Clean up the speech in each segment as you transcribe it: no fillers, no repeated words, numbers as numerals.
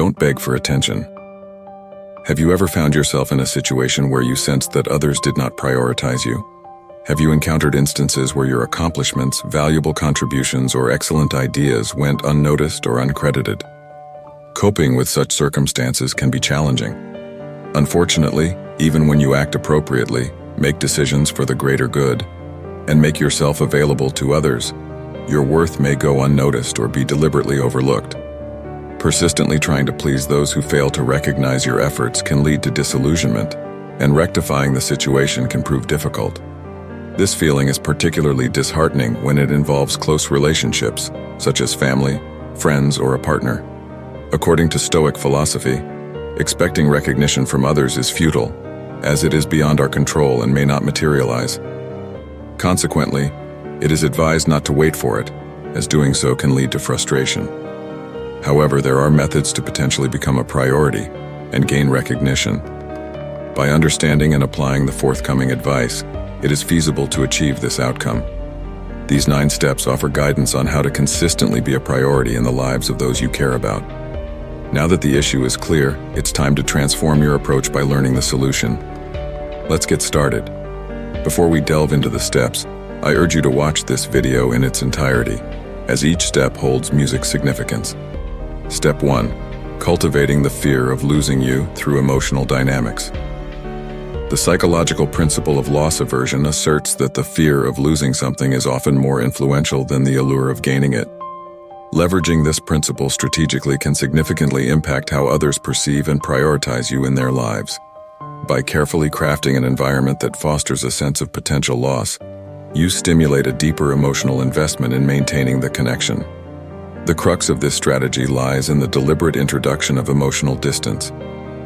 don't beg for attention. Have you ever found yourself in a situation where you sensed that others did not prioritize you? Have you encountered instances where your accomplishments, valuable contributions, or excellent ideas went unnoticed or uncredited? Coping with such circumstances can be challenging. Unfortunately, even when you act appropriately, make decisions for the greater good, and make yourself available to others, your worth may go unnoticed or be deliberately overlooked. Persistently trying to please those who fail to recognize your efforts can lead to disillusionment, and rectifying the situation can prove difficult. This feeling is particularly disheartening when it involves close relationships, such as family, friends, or a partner. According to Stoic philosophy, expecting recognition from others is futile, as it is beyond our control and may not materialize. Consequently, it is advised not to wait for it, as doing so can lead to frustration. However, there are methods to potentially become a priority and gain recognition. By understanding and applying the forthcoming advice, it is feasible to achieve this outcome. These 9 steps offer guidance on how to consistently be a priority in the lives of those you care about. Now that the issue is clear, it's time to transform your approach by learning the solution. Let's get started. Before we delve into the steps, I urge you to watch this video in its entirety, as each step holds music significance. Step 1. Cultivating the fear of losing you through emotional dynamics. The psychological principle of loss aversion asserts that the fear of losing something is often more influential than the allure of gaining it. Leveraging this principle strategically can significantly impact how others perceive and prioritize you in their lives. By carefully crafting an environment that fosters a sense of potential loss, you stimulate a deeper emotional investment in maintaining the connection. The crux of this strategy lies in the deliberate introduction of emotional distance.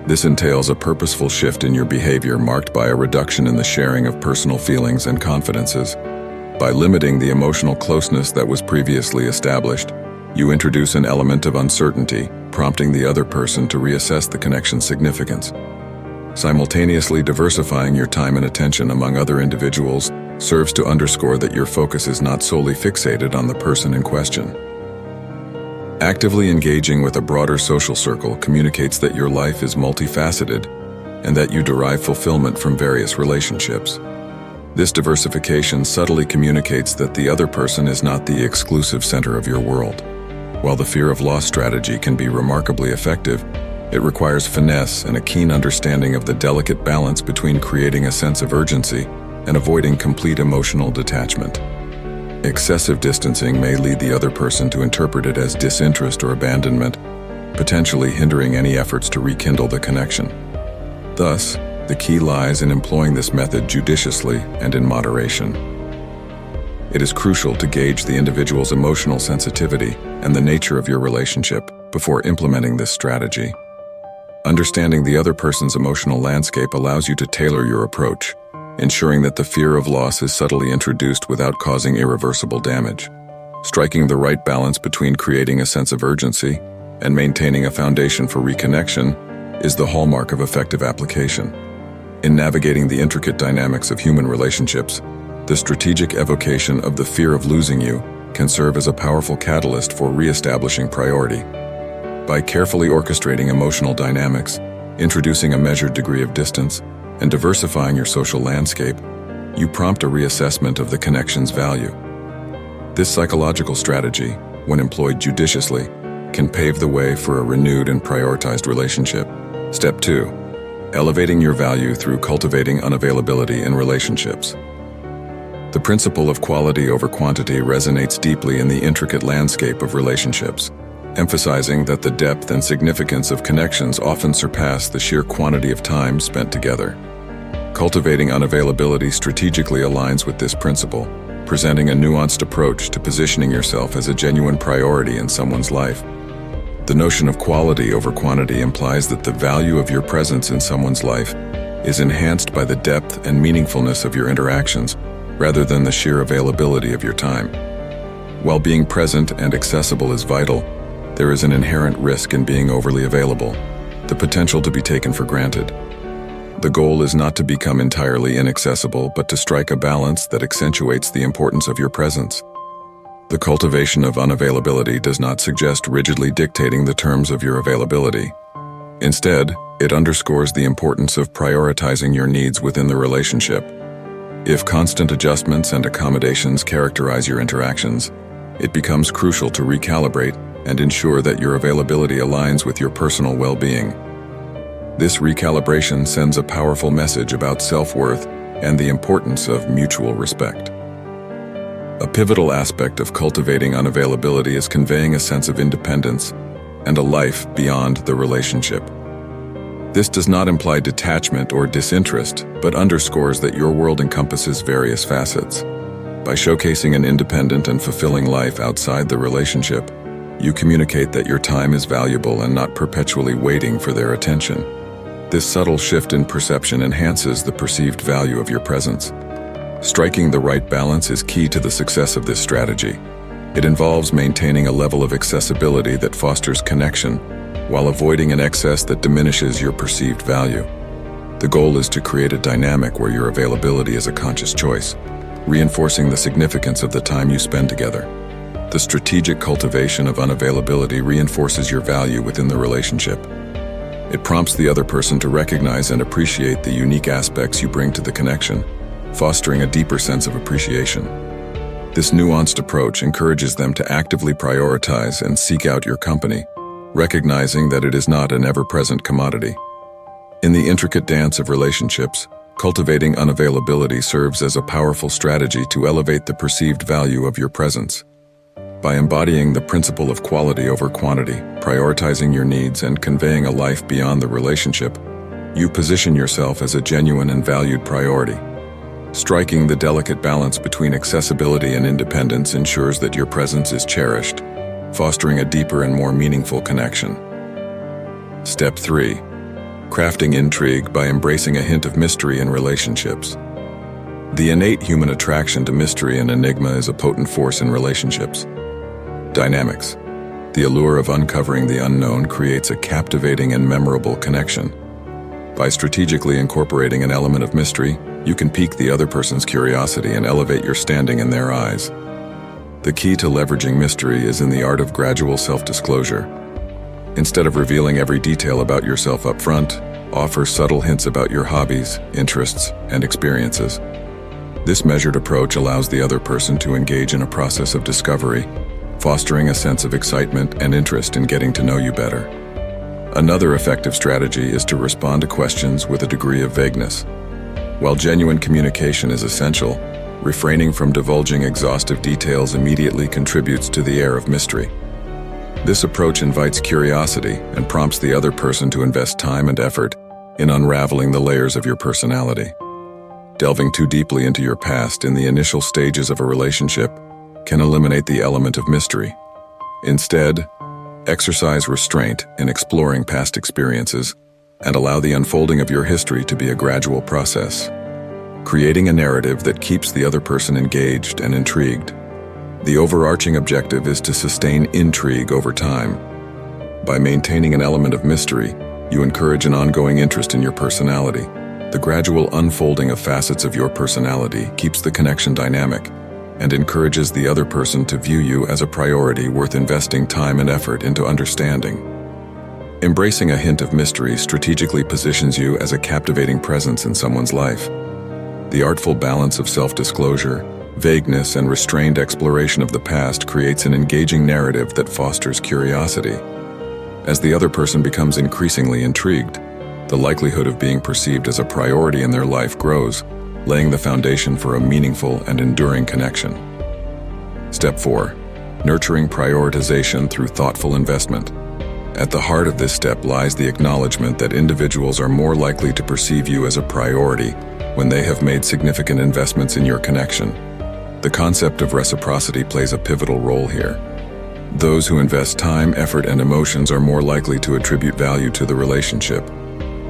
This entails a purposeful shift in your behavior marked by a reduction in the sharing of personal feelings and confidences. By limiting the emotional closeness that was previously established, you introduce an element of uncertainty, prompting the other person to reassess the connection's significance. Simultaneously diversifying your time and attention among other individuals serves to underscore that your focus is not solely fixated on the person in question. Actively engaging with a broader social circle communicates that your life is multifaceted and that you derive fulfillment from various relationships. This diversification subtly communicates that the other person is not the exclusive center of your world. While the fear of loss strategy can be remarkably effective, it requires finesse and a keen understanding of the delicate balance between creating a sense of urgency and avoiding complete emotional detachment. Excessive distancing may lead the other person to interpret it as disinterest or abandonment, potentially hindering any efforts to rekindle the connection. Thus, the key lies in employing this method judiciously and in moderation. It is crucial to gauge the individual's emotional sensitivity and the nature of your relationship before implementing this strategy. Understanding the other person's emotional landscape allows you to tailor your approach, ensuring that the fear of loss is subtly introduced without causing irreversible damage. Striking the right balance between creating a sense of urgency and maintaining a foundation for reconnection is the hallmark of effective application. In navigating the intricate dynamics of human relationships, the strategic evocation of the fear of losing you can serve as a powerful catalyst for reestablishing priority. By carefully orchestrating emotional dynamics, introducing a measured degree of distance, and diversifying your social landscape, you prompt a reassessment of the connection's value. This psychological strategy, when employed judiciously, can pave the way for a renewed and prioritized relationship. Step 2. Elevating your value through cultivating unavailability in relationships. The principle of quality over quantity resonates deeply in the intricate landscape of relationships, emphasizing that the depth and significance of connections often surpass the sheer quantity of time spent together. Cultivating unavailability strategically aligns with this principle, presenting a nuanced approach to positioning yourself as a genuine priority in someone's life. The notion of quality over quantity implies that the value of your presence in someone's life is enhanced by the depth and meaningfulness of your interactions, rather than the sheer availability of your time. While being present and accessible is vital, there is an inherent risk in being overly available, the potential to be taken for granted. The goal is not to become entirely inaccessible, but to strike a balance that accentuates the importance of your presence. The cultivation of unavailability does not suggest rigidly dictating the terms of your availability. Instead, it underscores the importance of prioritizing your needs within the relationship. If constant adjustments and accommodations characterize your interactions, it becomes crucial to recalibrate and ensure that your availability aligns with your personal well-being. This recalibration sends a powerful message about self-worth and the importance of mutual respect. A pivotal aspect of cultivating unavailability is conveying a sense of independence and a life beyond the relationship. This does not imply detachment or disinterest, but underscores that your world encompasses various facets. By showcasing an independent and fulfilling life outside the relationship, you communicate that your time is valuable and not perpetually waiting for their attention. This subtle shift in perception enhances the perceived value of your presence. Striking the right balance is key to the success of this strategy. It involves maintaining a level of accessibility that fosters connection, while avoiding an excess that diminishes your perceived value. The goal is to create a dynamic where your availability is a conscious choice, reinforcing the significance of the time you spend together. The strategic cultivation of unavailability reinforces your value within the relationship. It prompts the other person to recognize and appreciate the unique aspects you bring to the connection, fostering a deeper sense of appreciation. This nuanced approach encourages them to actively prioritize and seek out your company, recognizing that it is not an ever-present commodity. In the intricate dance of relationships, cultivating unavailability serves as a powerful strategy to elevate the perceived value of your presence. By embodying the principle of quality over quantity, prioritizing your needs, and conveying a life beyond the relationship, you position yourself as a genuine and valued priority. Striking the delicate balance between accessibility and independence ensures that your presence is cherished, fostering a deeper and more meaningful connection. Step 3. Crafting intrigue by embracing a hint of mystery in relationships. The innate human attraction to mystery and enigma is a potent force in relationships. Dynamics. The allure of uncovering the unknown creates a captivating and memorable connection. By strategically incorporating an element of mystery, you can pique the other person's curiosity and elevate your standing in their eyes. The key to leveraging mystery is in the art of gradual self-disclosure. Instead of revealing every detail about yourself up front, offer subtle hints about your hobbies, interests, and experiences. This measured approach allows the other person to engage in a process of discovery, fostering a sense of excitement and interest in getting to know you better. Another effective strategy is to respond to questions with a degree of vagueness. While genuine communication is essential, refraining from divulging exhaustive details immediately contributes to the air of mystery. This approach invites curiosity and prompts the other person to invest time and effort in unraveling the layers of your personality. Delving too deeply into your past in the initial stages of a relationship can eliminate the element of mystery. Instead, exercise restraint in exploring past experiences and allow the unfolding of your history to be a gradual process, creating a narrative that keeps the other person engaged and intrigued. The overarching objective is to sustain intrigue over time. By maintaining an element of mystery, you encourage an ongoing interest in your personality. The gradual unfolding of facets of your personality keeps the connection dynamic and encourages the other person to view you as a priority worth investing time and effort into understanding. Embracing a hint of mystery strategically positions you as a captivating presence in someone's life. The artful balance of self-disclosure, vagueness, and restrained exploration of the past creates an engaging narrative that fosters curiosity. As the other person becomes increasingly intrigued, the likelihood of being perceived as a priority in their life grows, laying the foundation for a meaningful and enduring connection. Step 4. Nurturing prioritization through thoughtful investment. At the heart of this step lies the acknowledgement that individuals are more likely to perceive you as a priority when they have made significant investments in your connection. The concept of reciprocity plays a pivotal role here. Those who invest time, effort, and emotions are more likely to attribute value to the relationship.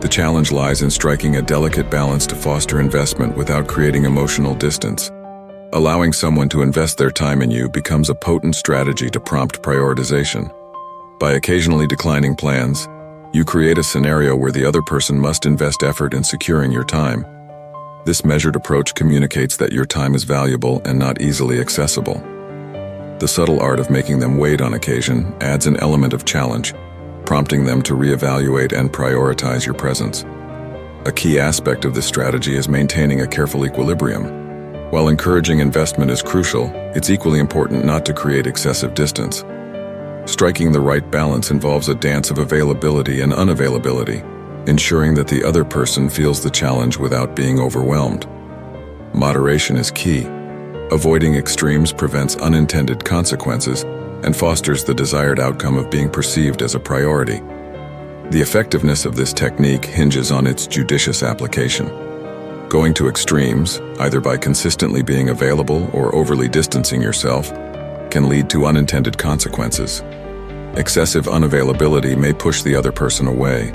The challenge lies in striking a delicate balance to foster investment without creating emotional distance. Allowing someone to invest their time in you becomes a potent strategy to prompt prioritization. By occasionally declining plans, you create a scenario where the other person must invest effort in securing your time. This measured approach communicates that your time is valuable and not easily accessible. The subtle art of making them wait on occasion adds an element of challenge, prompting them to reevaluate and prioritize your presence. A key aspect of this strategy is maintaining a careful equilibrium. While encouraging investment is crucial, it's equally important not to create excessive distance. Striking the right balance involves a dance of availability and unavailability, ensuring that the other person feels the challenge without being overwhelmed. Moderation is key. Avoiding extremes prevents unintended consequences and fosters the desired outcome of being perceived as a priority. The effectiveness of this technique hinges on its judicious application. Going to extremes, either by consistently being available or overly distancing yourself, can lead to unintended consequences. Excessive unavailability may push the other person away,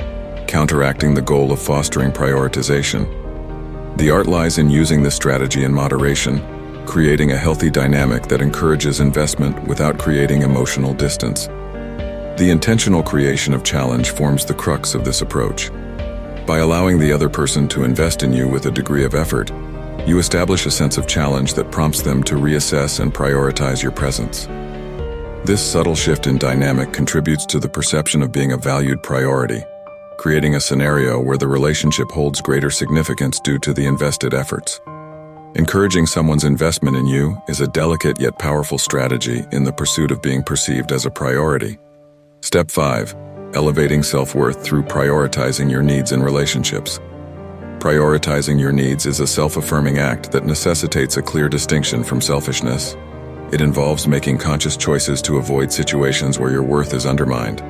counteracting the goal of fostering prioritization. The art lies in using this strategy in moderation, creating a healthy dynamic that encourages investment without creating emotional distance. The intentional creation of challenge forms the crux of this approach. By allowing the other person to invest in you with a degree of effort, you establish a sense of challenge that prompts them to reassess and prioritize your presence. This subtle shift in dynamic contributes to the perception of being a valued priority, creating a scenario where the relationship holds greater significance due to the invested efforts. Encouraging someone's investment in you is a delicate yet powerful strategy in the pursuit of being perceived as a priority. Step 5. Elevating self-worth through prioritizing your needs in relationships. Prioritizing your needs is a self-affirming act that necessitates a clear distinction from selfishness. It involves making conscious choices to avoid situations where your worth is undermined.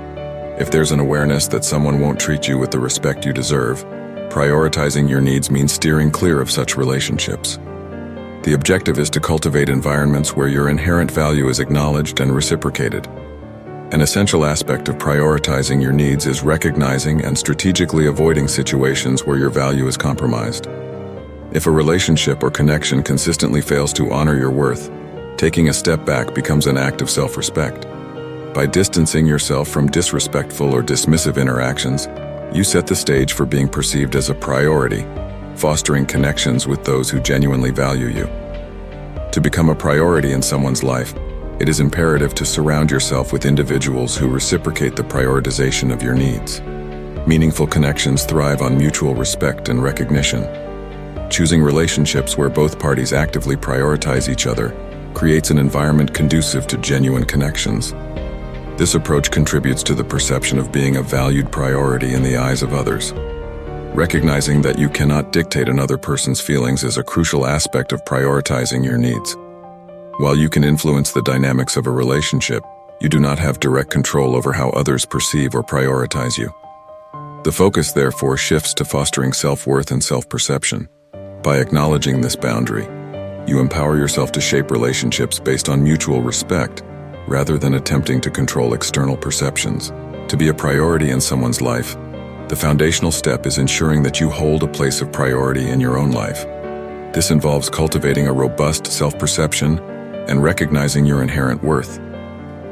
If there's an awareness that someone won't treat you with the respect you deserve, prioritizing your needs means steering clear of such relationships. The objective is to cultivate environments where your inherent value is acknowledged and reciprocated. An essential aspect of prioritizing your needs is recognizing and strategically avoiding situations where your value is compromised. If a relationship or connection consistently fails to honor your worth, taking a step back becomes an act of self-respect. By distancing yourself from disrespectful or dismissive interactions, you set the stage for being perceived as a priority, fostering connections with those who genuinely value you. To become a priority in someone's life, it is imperative to surround yourself with individuals who reciprocate the prioritization of your needs. Meaningful connections thrive on mutual respect and recognition. Choosing relationships where both parties actively prioritize each other creates an environment conducive to genuine connections. This approach contributes to the perception of being a valued priority in the eyes of others. Recognizing that you cannot dictate another person's feelings is a crucial aspect of prioritizing your needs. While you can influence the dynamics of a relationship, you do not have direct control over how others perceive or prioritize you. The focus, therefore, shifts to fostering self-worth and self-perception. By acknowledging this boundary, you empower yourself to shape relationships based on mutual respect, rather than attempting to control external perceptions. To be a priority in someone's life, the foundational step is ensuring that you hold a place of priority in your own life. This involves cultivating a robust self-perception and recognizing your inherent worth.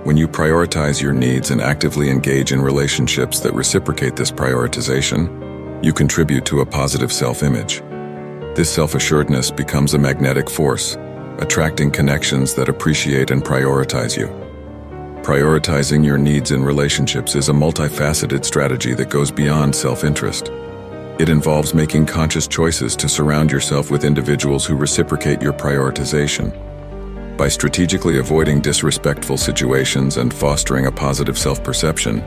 When you prioritize your needs and actively engage in relationships that reciprocate this prioritization, you contribute to a positive self-image. This self-assuredness becomes a magnetic force, attracting connections that appreciate and prioritize you. Prioritizing your needs in relationships is a multifaceted strategy that goes beyond self-interest. It involves making conscious choices to surround yourself with individuals who reciprocate your prioritization. By strategically avoiding disrespectful situations and fostering a positive self-perception,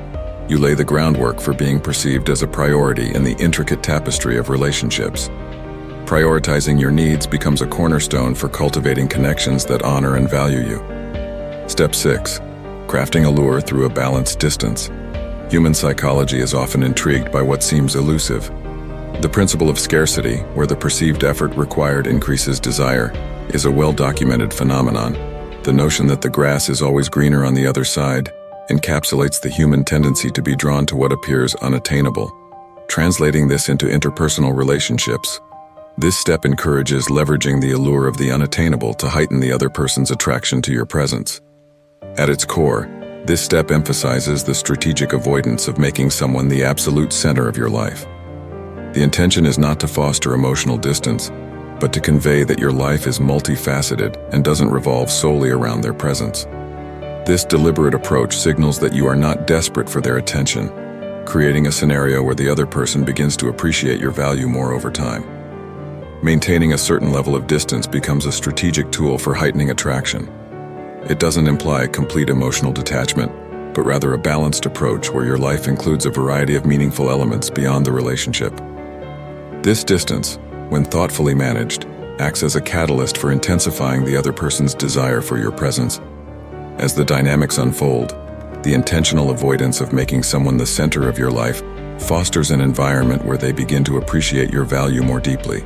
you lay the groundwork for being perceived as a priority in the intricate tapestry of relationships. Prioritizing your needs becomes a cornerstone for cultivating connections that honor and value you. Step 6. Crafting allure through a balanced distance. Human psychology is often intrigued by what seems elusive. The principle of scarcity, where the perceived effort required increases desire, is a well-documented phenomenon. The notion that the grass is always greener on the other side encapsulates the human tendency to be drawn to what appears unattainable. Translating this into interpersonal relationships, this step encourages leveraging the allure of the unattainable to heighten the other person's attraction to your presence. At its core, this step emphasizes the strategic avoidance of making someone the absolute center of your life. The intention is not to foster emotional distance, but to convey that your life is multifaceted and doesn't revolve solely around their presence. This deliberate approach signals that you are not desperate for their attention, creating a scenario where the other person begins to appreciate your value more over time. Maintaining a certain level of distance becomes a strategic tool for heightening attraction. It doesn't imply complete emotional detachment, but rather a balanced approach where your life includes a variety of meaningful elements beyond the relationship. This distance, when thoughtfully managed, acts as a catalyst for intensifying the other person's desire for your presence. As the dynamics unfold, the intentional avoidance of making someone the center of your life fosters an environment where they begin to appreciate your value more deeply.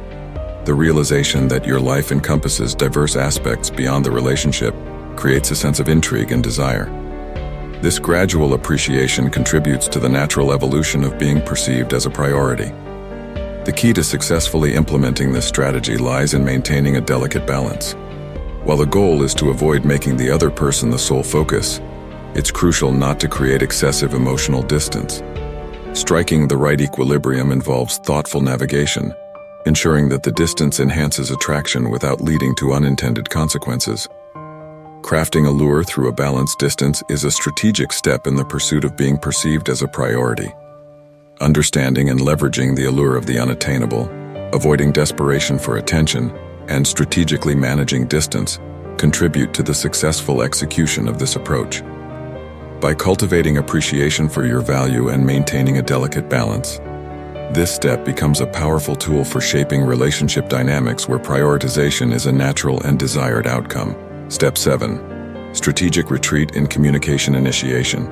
The realization that your life encompasses diverse aspects beyond the relationship creates a sense of intrigue and desire. This gradual appreciation contributes to the natural evolution of being perceived as a priority. The key to successfully implementing this strategy lies in maintaining a delicate balance. While the goal is to avoid making the other person the sole focus, it's crucial not to create excessive emotional distance. Striking the right equilibrium involves thoughtful navigation, ensuring that the distance enhances attraction without leading to unintended consequences. Crafting a lure through a balanced distance is a strategic step in the pursuit of being perceived as a priority. Understanding and leveraging the allure of the unattainable, avoiding desperation for attention, and strategically managing distance contribute to the successful execution of this approach. By cultivating appreciation for your value and maintaining a delicate balance, this step becomes a powerful tool for shaping relationship dynamics where prioritization is a natural and desired outcome. Step 7. Strategic retreat in communication initiation.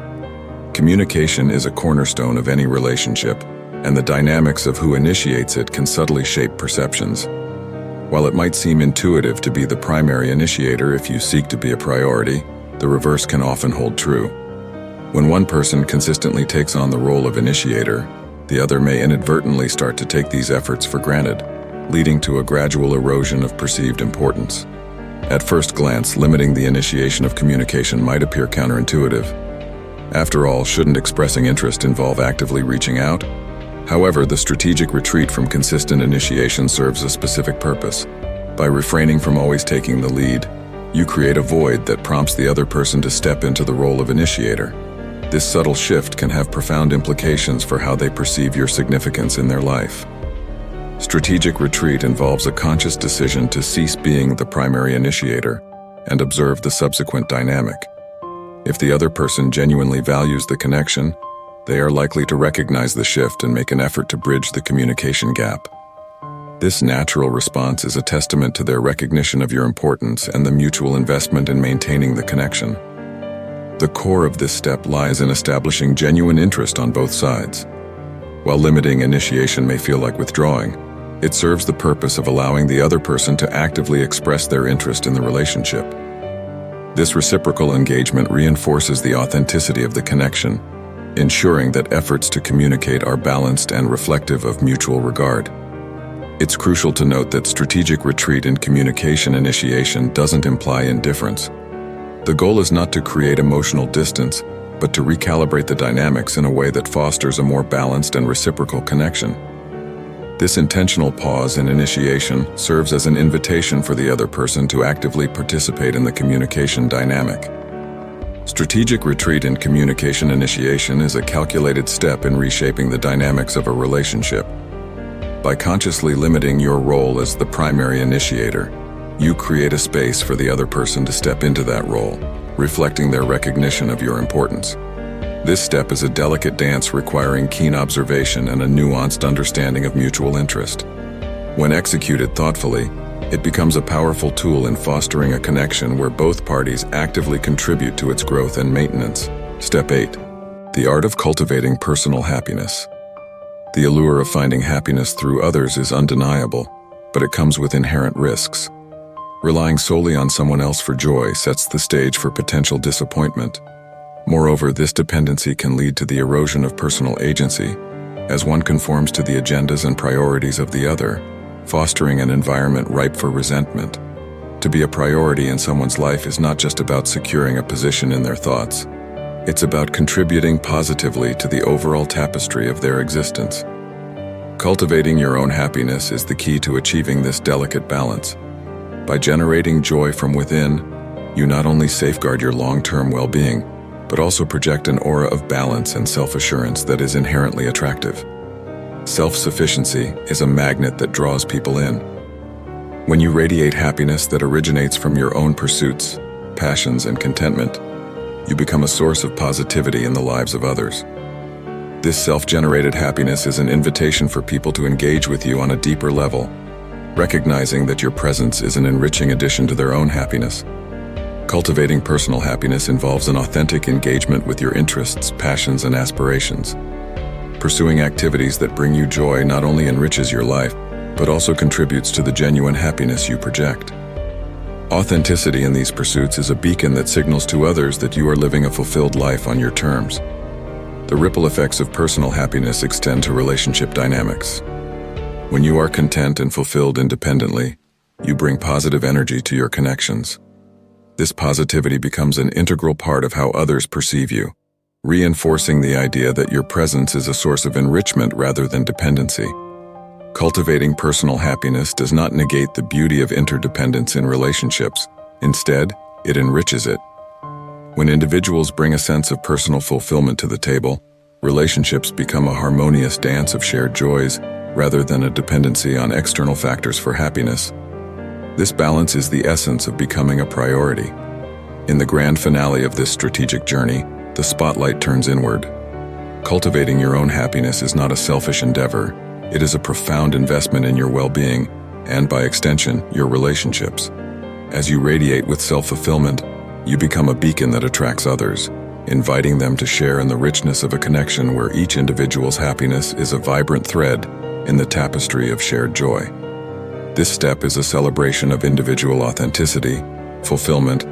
Communication is a cornerstone of any relationship, and the dynamics of who initiates it can subtly shape perceptions. While it might seem intuitive to be the primary initiator if you seek to be a priority, the reverse can often hold true. When one person consistently takes on the role of initiator, the other may inadvertently start to take these efforts for granted, leading to a gradual erosion of perceived importance. At first glance, limiting the initiation of communication might appear counterintuitive. After all, shouldn't expressing interest involve actively reaching out? However, the strategic retreat from consistent initiation serves a specific purpose. By refraining from always taking the lead, you create a void that prompts the other person to step into the role of initiator. This subtle shift can have profound implications for how they perceive your significance in their life. Strategic retreat involves a conscious decision to cease being the primary initiator and observe the subsequent dynamic. If the other person genuinely values the connection, they are likely to recognize the shift and make an effort to bridge the communication gap. This natural response is a testament to their recognition of your importance and the mutual investment in maintaining the connection. The core of this step lies in establishing genuine interest on both sides. While limiting initiation may feel like withdrawing, it serves the purpose of allowing the other person to actively express their interest in the relationship. This reciprocal engagement reinforces the authenticity of the connection, ensuring that efforts to communicate are balanced and reflective of mutual regard. It's crucial to note that strategic retreat in communication initiation doesn't imply indifference. The goal is not to create emotional distance, but to recalibrate the dynamics in a way that fosters a more balanced and reciprocal connection. This intentional pause in initiation serves as an invitation for the other person to actively participate in the communication dynamic. Strategic retreat in communication initiation is a calculated step in reshaping the dynamics of a relationship. By consciously limiting your role as the primary initiator, you create a space for the other person to step into that role, reflecting their recognition of your importance. This step is a delicate dance requiring keen observation and a nuanced understanding of mutual interest. When executed thoughtfully, it becomes a powerful tool in fostering a connection where both parties actively contribute to its growth and maintenance. Step 8. The art of cultivating personal happiness. The allure of finding happiness through others is undeniable, but it comes with inherent risks. Relying solely on someone else for joy sets the stage for potential disappointment. Moreover, this dependency can lead to the erosion of personal agency, as one conforms to the agendas and priorities of the other, fostering an environment ripe for resentment. To be a priority in someone's life is not just about securing a position in their thoughts. It's about contributing positively to the overall tapestry of their existence. Cultivating your own happiness is the key to achieving this delicate balance. By generating joy from within, you not only safeguard your long-term well-being, but also project an aura of balance and self-assurance that is inherently attractive. Self-sufficiency is a magnet that draws people in. When you radiate happiness that originates from your own pursuits, passions, and contentment, you become a source of positivity in the lives of others. This self-generated happiness is an invitation for people to engage with you on a deeper level, recognizing that your presence is an enriching addition to their own happiness. Cultivating personal happiness involves an authentic engagement with your interests, passions, and aspirations. Pursuing activities that bring you joy not only enriches your life, but also contributes to the genuine happiness you project. Authenticity in these pursuits is a beacon that signals to others that you are living a fulfilled life on your terms. The ripple effects of personal happiness extend to relationship dynamics. When you are content and fulfilled independently, you bring positive energy to your connections. This positivity becomes an integral part of how others perceive you, reinforcing the idea that your presence is a source of enrichment rather than dependency. Cultivating personal happiness does not negate the beauty of interdependence in relationships. Instead, it enriches it. When individuals bring a sense of personal fulfillment to the table, relationships become a harmonious dance of shared joys rather than a dependency on external factors for happiness. This balance is the essence of becoming a priority. In the grand finale of this strategic journey, the spotlight turns inward. Cultivating your own happiness is not a selfish endeavor. It is a profound investment in your well-being and, by extension, your relationships. As you radiate with self-fulfillment, you become a beacon that attracts others, inviting them to share in the richness of a connection where each individual's happiness is a vibrant thread in the tapestry of shared joy. This step is a celebration of individual authenticity, fulfillment,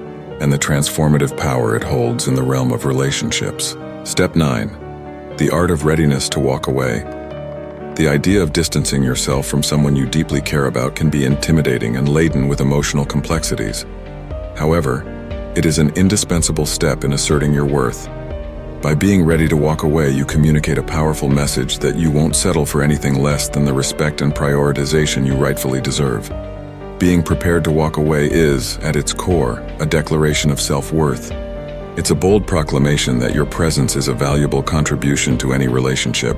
and the transformative power it holds in the realm of relationships. Step 9. The art of readiness to walk away. The idea of distancing yourself from someone you deeply care about can be intimidating and laden with emotional complexities. However, it is an indispensable step in asserting your worth. By being ready to walk away, you communicate a powerful message that you won't settle for anything less than the respect and prioritization you rightfully deserve. Being prepared to walk away is, at its core, a declaration of self-worth. It's a bold proclamation that your presence is a valuable contribution to any relationship.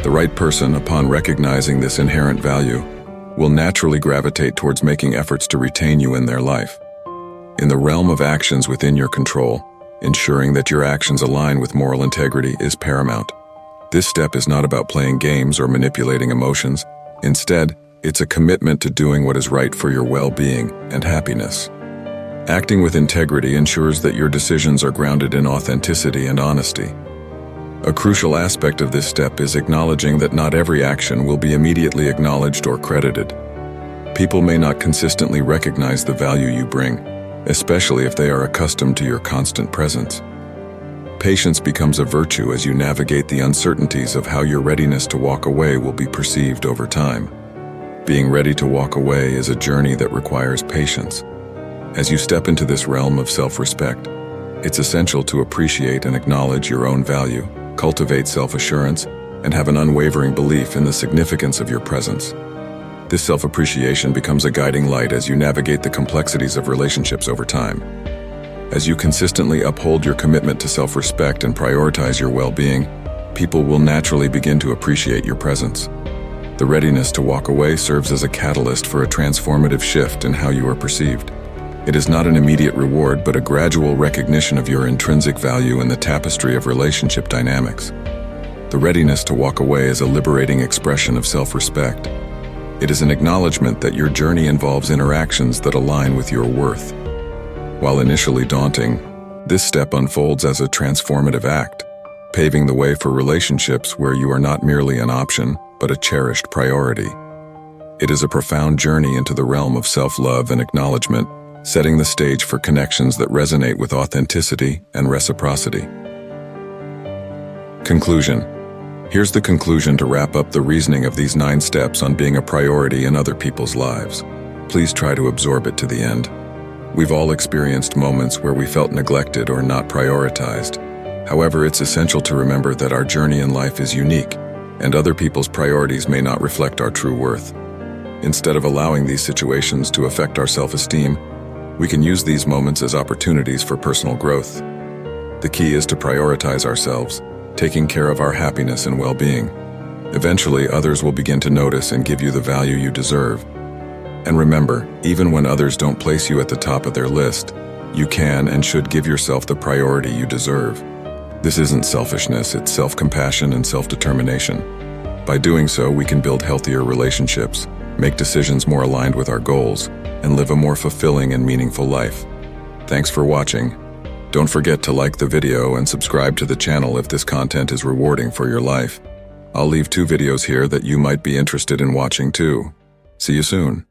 The right person, upon recognizing this inherent value, will naturally gravitate towards making efforts to retain you in their life. In the realm of actions within your control, ensuring that your actions align with moral integrity is paramount. This step is not about playing games or manipulating emotions. Instead, it's a commitment to doing what is right for your well-being and happiness. Acting with integrity ensures that your decisions are grounded in authenticity and honesty. A crucial aspect of this step is acknowledging that not every action will be immediately acknowledged or credited. People may not consistently recognize the value you bring, especially if they are accustomed to your constant presence. Patience becomes a virtue as you navigate the uncertainties of how your readiness to walk away will be perceived over time. Being ready to walk away is a journey that requires patience. As you step into this realm of self-respect, it's essential to appreciate and acknowledge your own value, cultivate self-assurance, and have an unwavering belief in the significance of your presence. This self-appreciation becomes a guiding light as you navigate the complexities of relationships over time. As you consistently uphold your commitment to self-respect and prioritize your well-being, people will naturally begin to appreciate your presence. The readiness to walk away serves as a catalyst for a transformative shift in how you are perceived. It is not an immediate reward, but a gradual recognition of your intrinsic value in the tapestry of relationship dynamics. The readiness to walk away is a liberating expression of self-respect. It is an acknowledgement that your journey involves interactions that align with your worth. While initially daunting, this step unfolds as a transformative act, paving the way for relationships where you are not merely an option, but a cherished priority. It is a profound journey into the realm of self-love and acknowledgement, setting the stage for connections that resonate with authenticity and reciprocity. Conclusion. Here's the conclusion to wrap up the reasoning of these 9 steps on being a priority in other people's lives. Please try to absorb it to the end. We've all experienced moments where we felt neglected or not prioritized. However, it's essential to remember that our journey in life is unique, and other people's priorities may not reflect our true worth. Instead of allowing these situations to affect our self-esteem, We can use these moments as opportunities for personal growth. The key is to prioritize ourselves, taking care of our happiness and well-being. Eventually, others will begin to notice and give you the value you deserve. And remember, even when others don't place you at the top of their list, you can and should give yourself the priority you deserve. This isn't selfishness, it's self-compassion and self-determination. By doing so, we can build healthier relationships, make decisions more aligned with our goals, and live a more fulfilling and meaningful life. Thanks for watching. Don't forget to like the video and subscribe to the channel if this content is rewarding for your life. I'll leave 2 videos here that you might be interested in watching too. See you soon.